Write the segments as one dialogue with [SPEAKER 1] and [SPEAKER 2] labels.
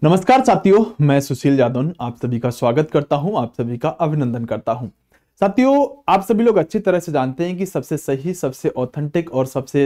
[SPEAKER 1] नमस्कार साथियों, मैं सुशील यादव आप सभी का स्वागत करता हूं, आप सभी का अभिनंदन करता हूं। साथियों, आप सभी लोग अच्छी तरह से जानते हैं कि सबसे सही, सबसे ऑथेंटिक और सबसे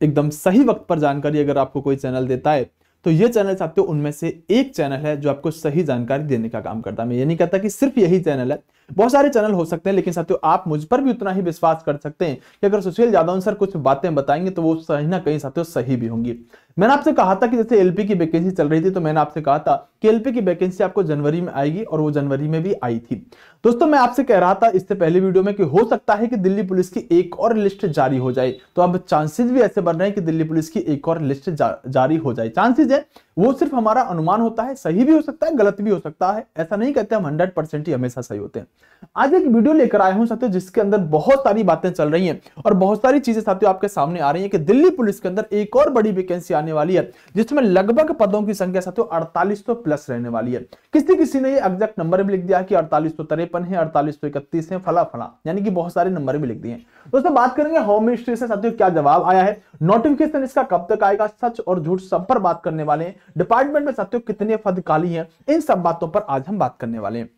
[SPEAKER 1] एकदम सही वक्त पर जानकारी अगर आपको कोई चैनल देता है तो ये चैनल साथियों उनमें से एक चैनल है जो आपको सही जानकारी देने का काम करता है। मैं ये नहीं कहता कि सिर्फ यही चैनल है, बहुत सारे चैनल हो सकते हैं, लेकिन साथियों आप मुझ पर भी उतना ही विश्वास कर सकते हैं कि अगर सुशील यादव सर कुछ बातें बताएंगे तो वो कहीं ना कहीं साथियों सही भी होंगी। मैंने आपसे कहा था कि जैसे एलपी की वैकेंसी चल रही थी तो मैंने आपसे कहा था कि एलपी की वैकेंसी आपको जनवरी में आएगी और वो जनवरी में भी आई थी। दोस्तों, मैं आपसे कह रहा था इससे पहले वीडियो में कि हो सकता है कि दिल्ली पुलिस की एक और लिस्ट जारी हो जाए, तो अब चांसेस भी ऐसे बन रहे हैं कि दिल्ली पुलिस की एक और लिस्ट जारी हो जाए। चांसेस है, वो सिर्फ हमारा अनुमान होता है, सही भी हो सकता है, गलत भी हो सकता है, ऐसा नहीं कहते हम 100% ही हमेशा सही होते हैं। आज एक वीडियो लेकर आया हूं साथियों जिसके अंदर बहुत सारी बातें चल रही हैं और बहुत सारी चीजें साथियों आपके सामने आ रही हैं कि दिल्ली पुलिस के अंदर एक और बड़ी वैकेंसी आने वाली है जिसमें लगभग पदों की संख्या साथियों 4800 प्लस रहने वाली है। किसी किसी ने ये एग्जैक्ट नंबर भी लिख दिया कि 4853 है, 4831 है, फला फला, यानी कि बहुत सारे नंबर भी लिख दिए। दोस्तों, बात करेंगे होम मिनिस्ट्री से साथियों क्या जवाब आया है, नोटिफिकेशन इसका कब तक आएगा, सच और झूठ सब पर बात करने वाले हैं। डिपार्टमेंट में साथियों कितने पद खाली हैं, इन सब बातों पर आज हम बात करने वाले हैं।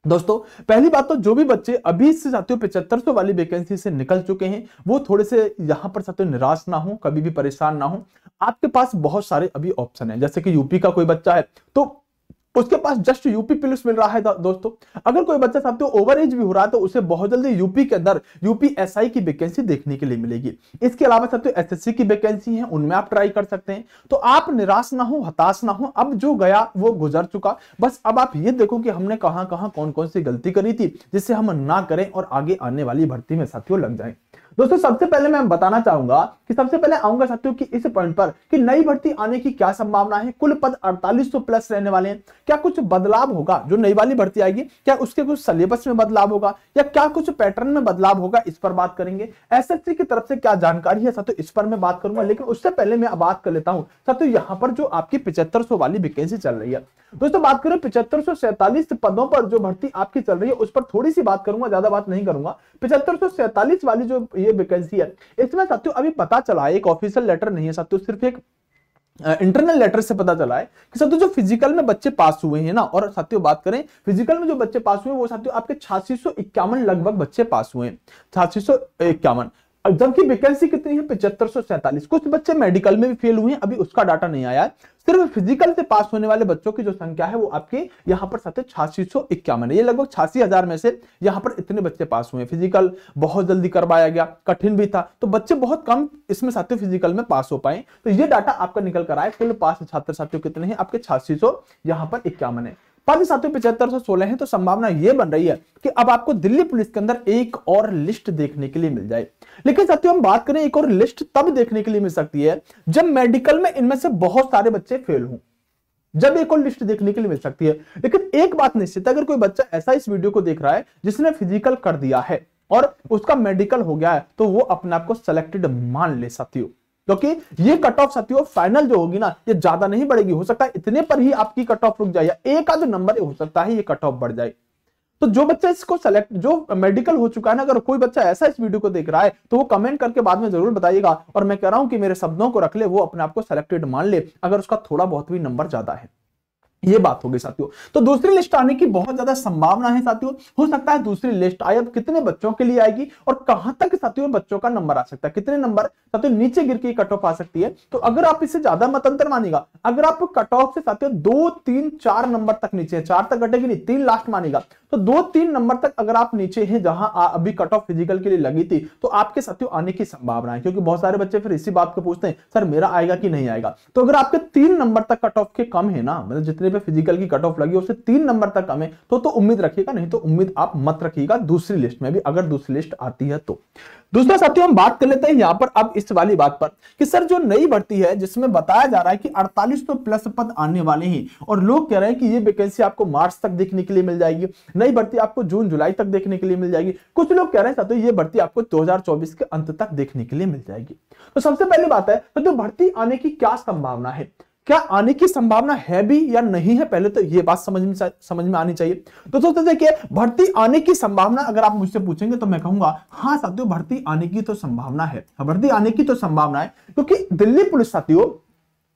[SPEAKER 1] दोस्तों, पहली बात तो जो भी बच्चे अभी से साथियों 7500 वाली वैकेंसी से निकल चुके हैं वो थोड़े से यहां पर साथियों निराश ना हो, कभी भी परेशान ना हो। आपके पास बहुत सारे अभी ऑप्शन है, जैसे कि यूपी का कोई बच्चा है तो उसके पास जस्ट यूपी पुलिस मिल रहा है। दोस्तों, अगर कोई बच्चा साथियों ओवर एज भी हो रहा है तो उसे बहुत जल्दी यूपी के अंदर यूपी एसआई की वैकेंसी देखने के लिए मिलेगी। इसके अलावा साथियों एसएससी की वैकेंसी है, उनमें आप ट्राई कर सकते हैं। तो आप निराश ना हो, हताश ना हो, अब जो गया वो गुजर चुका। बस अब आप ये देखो कि हमने कहां कहां कौन कौन सी गलती करी थी जिससे हम ना करें और आगे आने वाली भर्ती में साथियों लग जाएं। दोस्तों, सबसे पहले मैं बताना चाहूंगा कि सबसे पहले आऊंगा साथियों कि इस पॉइंट पर कि नई भर्ती आने की क्या संभावना है। कुल पद 4800 प्लस रहने वाले हैं। क्या कुछ बदलाव होगा जो नई वाली भर्ती आएगी, क्या उसके कुछ सिलेबस में बदलाव होगा या क्या कुछ पैटर्न में बदलाव होगा, इस पर बात करेंगे। एसएससी की तरफ से क्या जानकारी है साथियों, इस पर मैं बात करूंगा। लेकिन उससे पहले मैं बात कर लेता हूं साथियों यहां पर जो आपकी 7500 वाली वैकेंसी चल रही है। दोस्तों, बात करें 7547 पदों पर जो भर्ती आपकी चल रही है उस पर थोड़ी सी बात करूंगा, ज्यादा बात नहीं करूंगा। 7547 वाली जो ये वैकेंसी है इसमें साथियों अभी पता चला है, एक ऑफिशियल लेटर नहीं है साथियों, सिर्फ एक इंटरनल लेटर से पता चला है कि साथियों जो फिजिकल में बच्चे पास हुए हैं ना, और साथियों बात करें फिजिकल में जो बच्चे पास हुए वो साथियों आपके 8651 लगभग बच्चे पास हुए हैं, 8651। जबकि वैकेंसी कितनी है 7547। कुछ बच्चे मेडिकल में भी फेल हुए हैं, अभी उसका डाटा नहीं आया है। सिर्फ फिजिकल से पास होने वाले बच्चों की जो संख्या है वो आपके यहां पर साथियों 8651 है। ये लगभग 86,000 में से यहां पर इतने बच्चे पास हुए हैं। फिजिकल बहुत जल्दी करवाया गया, कठिन भी था, तो बच्चे बहुत कम इसमें साथियों फिजिकल में पास हो पाए। तो ये डाटा आपका निकल कर आए। कुल पास छात्र साथियों कितने हैं आपके 8600 यहां पर 51 है। पद साथियों 7516 है। तो संभावना यह बन रही है कि अब आपको दिल्ली पुलिस के अंदर एक और लिस्ट देखने के लिए मिल जाए। लेकिन साथियों हम बात करें एक और लिस्ट तब देखने के लिए मिल सकती है जब मेडिकल में इनमें से बहुत सारे बच्चे फेल हों, जब एक और लिस्ट देखने के लिए मिल सकती है। लेकिन एक बात निश्चित है, अगर कोई बच्चा ऐसा इस वीडियो को देख रहा है जिसने फिजिकल कर दिया है और उसका मेडिकल हो गया है तो वो अपने आप को सेलेक्टेड मान ले साथियों, क्योंकि ये कट ऑफ साथियों फाइनल जो होगी ना ये ज्यादा नहीं बढ़ेगी। हो सकता है इतने पर ही आपकी कट ऑफ रुक जाए या एक का जो नंबर हो सकता है ये कट ऑफ बढ़ जाए। तो जो बच्चा इसको सेलेक्ट, जो मेडिकल हो चुका है ना, अगर कोई बच्चा ऐसा इस वीडियो को देख रहा है तो वो कमेंट करके बाद में जरूर बताइएगा। और मैं कह रहा हूं कि मेरे शब्दों को रख ले, वो अपने आप को सेलेक्टेड मान ले अगर उसका थोड़ा बहुत भी नंबर ज्यादा है। ये बात होगी साथियों। तो दूसरी लिस्ट आने की बहुत ज्यादा संभावना है साथियों। हो सकता है दूसरी लिस्ट आए, अब कितने बच्चों के लिए आएगी और कहां तक साथियों बच्चों का नंबर आ सकता है, कितने नंबर साथियों नीचे गिर के कट ऑफ आ सकती है। तो अगर आप इससे ज्यादा मत अंतर मानेगा, अगर आप कट ऑफ से साथियों 2 3 4 नंबर तक नीचे, 4 तक घटेगी नहीं, 3 लास्ट मानेगा, तो 2 3 नंबर तक अगर आप नीचे हैं जहां अभी कट ऑफ फिजिकल के लिए लगी थी तो आपके साथियों आने की संभावना है। क्योंकि बहुत सारे बच्चे फिर इसी बात को पूछते हैं सर मेरा आएगा कि नहीं आएगा। तो अगर आपके 3 नंबर तक कट ऑफ के कम है ना, मतलब जितने पे फिजिकल की कट ऑफ लगी उससे 3 नंबर तक कम है तो उम्मीद रखिएगा, नहीं तो उम्मीद आप मत रखिएगा दूसरी लिस्ट में भी, अगर दूसरी लिस्ट आती है तो। दूसरा साथियों हम बात कर लेते हैं यहां पर अब इस वाली बात पर कि सर जो नई भर्ती है जिसमें बताया जा रहा है कि 4800 प्लस पद आने वाले हैं और लोग कह रहे हैं कि ये वैकेंसी आपको मार्च तक देखने के लिए मिल जाएगी, नई भर्ती आपको जून जुलाई तक देखने के लिए मिल जाएगी। कुछ लोग कह रहे हैं साथियों ये भर्ती आपको 2024 के अंत तक देखने के लिए मिल जाएगी। तो सबसे पहली बात है तो भर्ती आने की क्या संभावना है, क्या आने की संभावना है भी या नहीं है, पहले तो ये बात समझ में आनी चाहिए। तो दोस्तों देखिए, भर्ती आने की संभावना अगर आप मुझसे पूछेंगे तो मैं कहूंगा हाँ साथियों भर्ती आने की तो संभावना है, भर्ती आने की तो संभावना है। क्योंकि दिल्ली पुलिस साथियों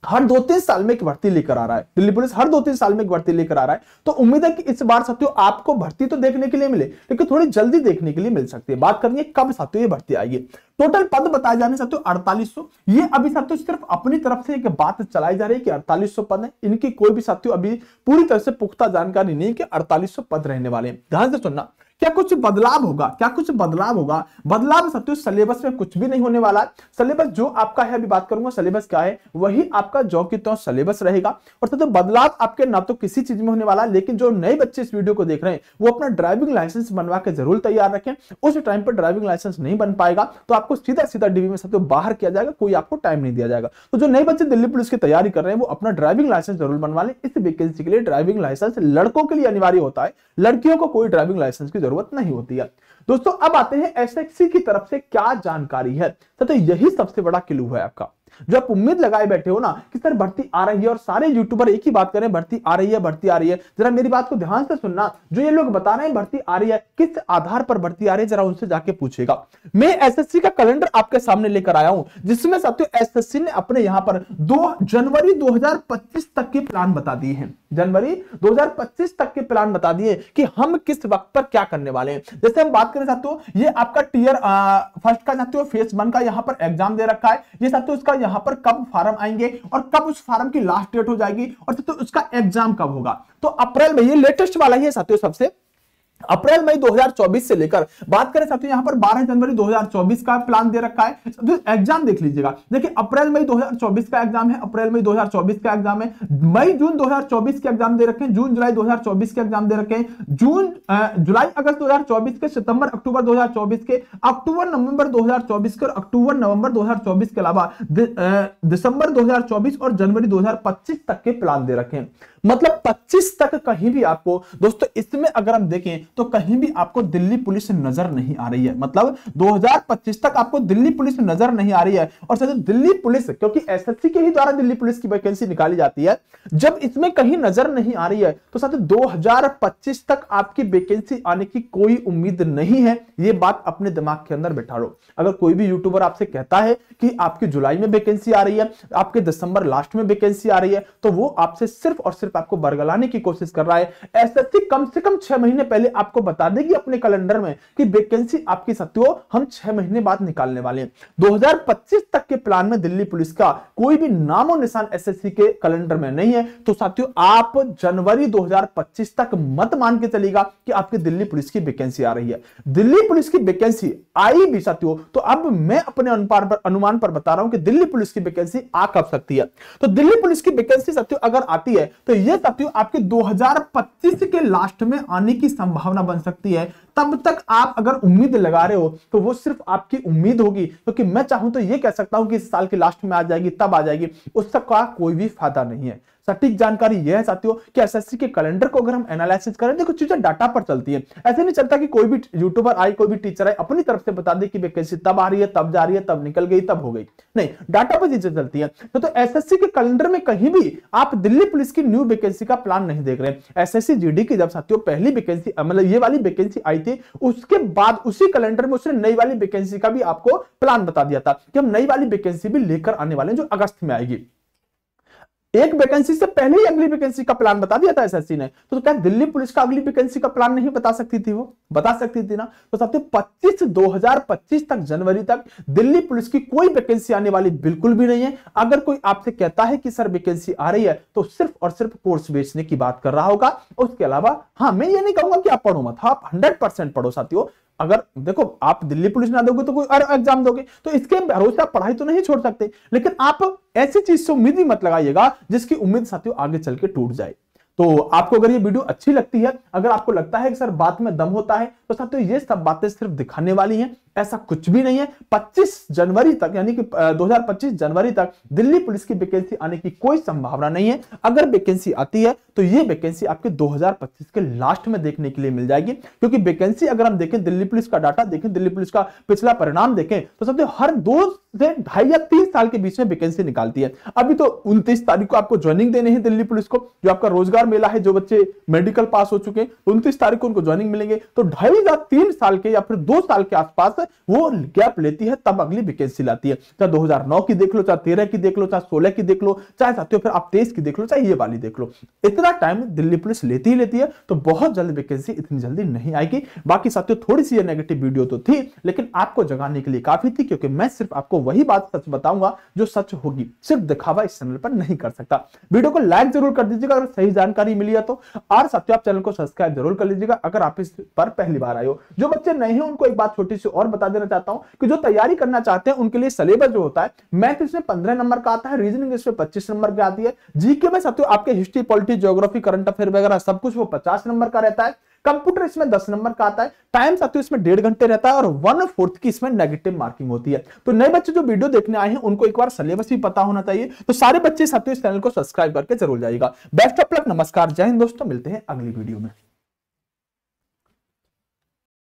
[SPEAKER 1] हर 2-3 साल में एक भर्ती लेकर आ रहा है, दिल्ली पुलिस हर 2-3 साल में एक भर्ती लेकर आ रहा है। तो उम्मीद है कि इस बार साथियों आपको भर्ती तो देखने के लिए मिले, लेकिन थोड़ी जल्दी देखने के लिए मिल सकती है। बात करेंगे कब साथियों ये भर्ती आएगी। टोटल पद बताए जाने साथियों 4800। ये अभी साथियों सिर्फ अपनी तरफ से एक बात चलाई जा रही है कि 4800 पद है। इनकी कोई भी साथियों अभी पूरी तरह से पुख्ता जानकारी नहीं कि 4800 पद रहने वाले हैं। ध्यान से सुनना, क्या कुछ बदलाव होगा, क्या कुछ बदलाव होगा? बदलाव साथियों सिलेबस में कुछ भी नहीं होने वाला है। सिलेबस जो आपका है, अभी बात करूंगा सिलेबस क्या है, वही आपका जो की त्यों सिलेबस रहेगा। और साथियों बदलाव आपके ना तो किसी चीज में होने वाला है, लेकिन जो नए बच्चे इस वीडियो को देख रहे हैं वो अपना ड्राइविंग लाइसेंस बनवा के जरूर तैयार रखें। उस टाइम पर ड्राइविंग लाइसेंस नहीं बन पाएगा तो आपको सीधा सीधा डीबी में साथियों बाहर किया जाएगा, कोई आपको टाइम नहीं दिया जाएगा। तो जो नए बच्चे दिल्ली पुलिस की तैयारी कर रहे हैं वो अपना ड्राइविंग लाइसेंस जरूर बनवा लें। इस वैकेंसी के लिए ड्राइविंग लाइसेंस लड़कों के लिए अनिवार्य होता है, लड़कियों को कोई ड्राइविंग लाइसेंस की जरूरत नहीं होती है। दोस्तों अब आते हैं एसएससी की तरफ से क्या जानकारी है। तो यही सबसे बड़ा क्लू है आपका, जो आप उम्मीद लगाए बैठे हो ना कि सर भर्ती आ रही है, और सारे यूट्यूबर एक ही बात करें भर्ती आ रही है, भर्ती आ रही है। जरा मेरी बात को ध्यान से सुनना, जो ये लोग बता रहे हैं भर्ती आ रही है, किस आधार पर भर्ती आ रही है जरा उनसे जाके पूछेगा। मैं एसएससी का कैलेंडर आपके सामने लेकर आया हूं, जिसमें साथियों एसएससी ने अपने यहां पर 2 जनवरी 2025 तक के प्लान बता दिए हैं। जनवरी 2025 तक के प्लान बता दिए कि हम किस वक्त पर क्या करने वाले हैं। जैसे हम बात करें साथियों, ये आपका टीयर फर्स्ट का साथियों फेज 1 का यहां पर एग्जाम दे रखा है। ये साथियों इसका यहां पर कब फार्म आएंगे और कब उस फार्म की लास्ट डेट हो जाएगी और तो उसका एग्जाम कब होगा। तो अप्रैल में, ये लेटेस्ट वाला ही है साथियों, सबसे अप्रैल मई 2024 से लेकर बात करें साथियों यहां पर 12 जनवरी 2024 का प्लान दे रखा है। तो एग्जाम देख लीजिएगा, देखिए अप्रैल मई 2024 का एग्जाम है, अप्रैल मई 2024 का एग्जाम है। मई जून 2024 के एग्जाम दे रखे हैं, जून जुलाई 2024 के एग्जाम दे रखे हैं, जून जुलाई अगस्त 2024 के, सितंबर अक्टूबर 2024 के, अक्टूबर नवंबर 2024 के और अक्टूबर नवंबर 2024 के अलावा दिसंबर 2024 और जनवरी 2025 तक के प्लान दे रखे हैं। मतलब 25 तक कहीं भी आपको दोस्तों, इसमें अगर हम देखें तो कहीं भी आपको दिल्ली पुलिस नजर नहीं आ रही है। मतलब 2025 तक आपको दिल्ली पुलिस नजर नहीं आ रही है। और साथियों दिल्ली पुलिस, क्योंकि एसएससी के ही द्वारा दिल्ली पुलिस की वैकेंसी निकाली जाती है, जब इसमें कहीं नजर नहीं आ रही है तो साथियों 2025 तक आपकी वैकेंसी आने की कोई उम्मीद नहीं है। यह बात अपने दिमाग के अंदर बैठा लो। अगर कोई भी यूट्यूबर आपसे कहता है कि आपकी जुलाई में वैकेंसी आ रही है, आपके दिसंबर लास्ट में वैकेंसी आ रही है, तो वो आपसे सिर्फ और सिर्फ आपको बरगलाने की कोशिश कर रहा है। एसएससी कम से कम 6 महीने पहले आपको बता देगी अपने कैलेंडर में कि वैकेंसी आपकी साथियों हम 6 महीने बाद निकालने वाले हैं। 2025 तक के प्लान में दिल्ली पुलिस का कोई भी नामो निशान एसएससी के कैलेंडर में नहीं है। तो साथियों आप जनवरी 2025 तक मत मान के चलेगा कि आपकी दिल्ली पुलिस की वैकेंसी आ रही है। दिल्ली पुलिस की वैकेंसी आई भी साथियों, तो अब मैं अपने अनुमान पर बता रहा हूं कि दिल्ली पुलिस की वैकेंसी आ कब सकती है। तो दिल्ली पुलिस की वैकेंसी साथियों अगर आती है तो यह साथियों आपके 2025 के लास्ट में आने की संभावना बन सकती है। तब तक आप अगर उम्मीद लगा रहे हो तो वो सिर्फ आपकी उम्मीद होगी, क्योंकि मैं चाहूं तो ये कह सकता हूं कि इस साल के लास्ट में आ जाएगी, तब आ जाएगी, उसका कोई भी फायदा नहीं है। सटीक जानकारी यह है साथियों कि एसएससी के कैलेंडर को अगर हम एनालिसिस करें, देखो चीजें डाटा पर चलती है। ऐसे नहीं चलता कि कोई भी यूट्यूबर आए, कोई भी टीचर आए अपनी तरफ से बता दे कि वैकेंसी तब आ रही है, तब जा रही है, तब निकल गई, तब हो गई। नहीं, डाटा पर चीजें चलती है। तो एसएससी के कैलेंडर में कहीं भी आप दिल्ली पुलिस की न्यू वैकेंसी का प्लान नहीं देख रहे। एसएससी जीडी की जब साथियों पहली वैकेंसी, मतलब ये वाली वैकेंसी आई थी, उसके बाद उसी कैलेंडर में उसने नई वाली वैकेंसी का भी आपको प्लान बता दिया था कि हम नई वाली वैकेंसी भी लेकर आने वाले हैं जो अगस्त में आएगी। एक वैकेंसी से पहले ही अगली वैकेंसी का प्लान बता दिया था एसएससी ने। तो क्या दिल्ली पुलिस का अगली वैकेंसी का प्लान नहीं बता सकती थी? वो बता सकती थी ना। तो साथियों 2025 तक, जनवरी तक दिल्ली पुलिस की कोई वैकेंसी आने वाली बिल्कुल भी नहीं है। अगर कोई आपसे कहता है कि सर वैकेंसी आ रही है तो सिर्फ और सिर्फ कोर्स बेचने की बात कर रहा होगा। उसके अलावा हाँ, मैं ये नहीं कहूंगा कि आप पढ़ो मत, आप 100% पढ़ो साथियों। अगर देखो आप दिल्ली पुलिस ना दोगे तो कोई और एग्जाम दोगे, तो इसके भरोसे आप पढ़ाई तो नहीं छोड़ सकते, लेकिन आप ऐसी चीज से उम्मीद ही मत लगाइएगा जिसकी उम्मीद साथियों आगे चल के टूट जाए। तो आपको अगर ये वीडियो अच्छी लगती है, अगर आपको लगता है कि सर बात में दम होता है, तो साथियों ये सब बातें सिर्फ दिखाने वाली हैं, ऐसा कुछ भी नहीं है। 25 जनवरी तक, यानी कि 2025 जनवरी तक दिल्ली पुलिस की वैकेंसी आने की कोई संभावना नहीं है। अगर वैकेंसी आती है तो ये वैकेंसी आपके 2025 के लास्ट में देखने के लिए मिल जाएगी, क्योंकि वैकेंसी अगर हम देखें, दिल्ली पुलिस का डाटा देखें, दिल्ली पुलिस का पिछला परिणाम देखें, तो साथियों हर 2 से 2.5 या 3 साल के बीच में वैकेंसी निकालती है। अभी तो 29 तारीख को आपको ज्वाइनिंग देने हैं दिल्ली पुलिस को, जो आपका रोजगार मेला है, जो बच्चे मेडिकल पास हो चुके हैं 29 तारीख को उनको ज्वाइनिंग मिलेंगे। तो 2.5 या 3 साल के या फिर 2 साल के आसपास वो गैप लेती है तब अगली वैकेंसी लाती है। चाहे 2009 की देख लो, चाहे 13 की देख लो, चाहे 16 की देख लो, चाहे साथियों फिर आप 23 की देख लो, चाहे ये वाली देख लो, इतना टाइम दिल्ली पुलिस लेती ही लेती है। तो बहुत जल्द वैकेंसी इतनी जल्दी नहीं आएगी। बाकी साथियों थोड़ी सी ये नेगेटिव वीडियो तो थी, लेकिन आपको जगाने के लिए काफी थी, क्योंकि मैं सिर्फ आपको वही बात सच बताऊंगा जो सच होगी, सिर्फ दिखावा इस चैनल पर नहीं कर सकता। वीडियो को लाइक जरूर कर दीजिएगा अगर सही जानकारी मिली है तो, और साथियों आप चैनल को सब्सक्राइब जरूर कर लीजिएगा अगर आप इस पर पहली बार आए हो। जो बच्चे नहीं हैं उनको एक बात छोटी सी और बता देना चाहता हूं कि जो तैयारी करना चाहते हैं उनके लिए सिलेबस जो होता है, मैथ इसमें 15 नंबर का आता है, रीजनिंग इसमें 25 नंबर की आती है, जीके में साथियों आपके history, polity, geography, current affair वगैरह सब कुछ वो 50 नंबर का रहता है। कंप्यूटर इसमें 10 नंबर का आता है। टाइम साथियों इसमें 1.5 घंटे रहता है और 1/4 की इसमें नेगेटिव मार्किंग होती है। तो नए बच्चे जो वीडियो देखने आए हैं उनको एक बार सिलेबस भी पता होना चाहिए। तो सारे बच्चे साथियों इस चैनल को सब्सक्राइब करके जरूर जाइएगा। बेस्ट ऑफ लक, नमस्कार, जय हिंद दोस्तों, मिलते हैं अगली वीडियो में।